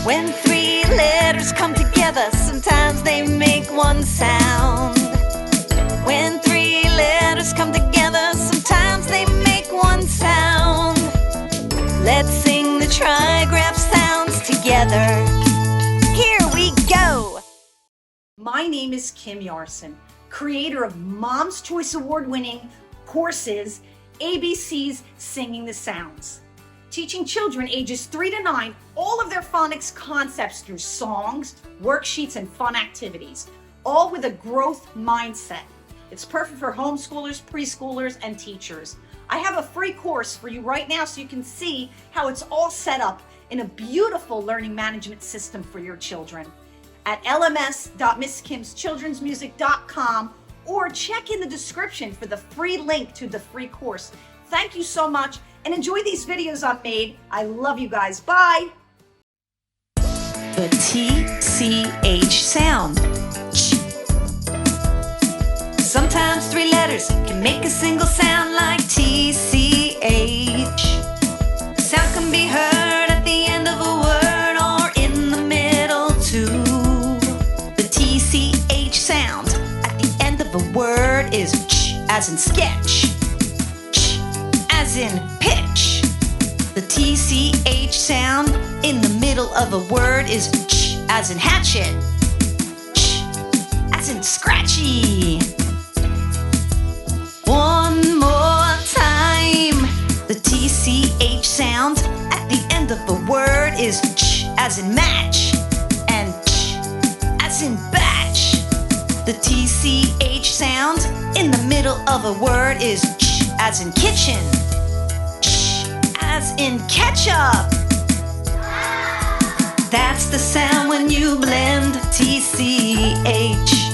When three letters come together, sometimes they make one sound. When three letters come together, sometimes they make one sound. Let's sing the trigraph sounds together. Here we go! My name is Kim Yarson, creator of Mom's Choice Award-winning courses, ABC's Singing the Sounds, teaching children ages 3 to 9 all of their phonics concepts through songs, worksheets, and fun activities, all with a growth mindset. It's perfect for homeschoolers, preschoolers, and teachers. I have a free course for you right now so you can see how it's all set up in a beautiful learning management system for your children at lms.misskimschildrensmusic.com, or check in the description for the free link to the free course. Thank you so much and enjoy these videos I've made. I love you guys. Bye. The TCH sound. Ch. Sometimes three letters can make a single sound like TCH. The sound can be heard at the end of a word or in the middle too. The TCH sound at the end of a word is ch, as in sketch, ch, as in pitch. The TCH sound in the middle of a word is ch, as in hatchet, ch, as in scratchy. One more time. The TCH sound at the end of the word is ch, as in match, and ch, as in batch. The TCH sound in the middle of a word is ch, as in kitchen, ch, as in ketchup. That's the sound when you blend TCH.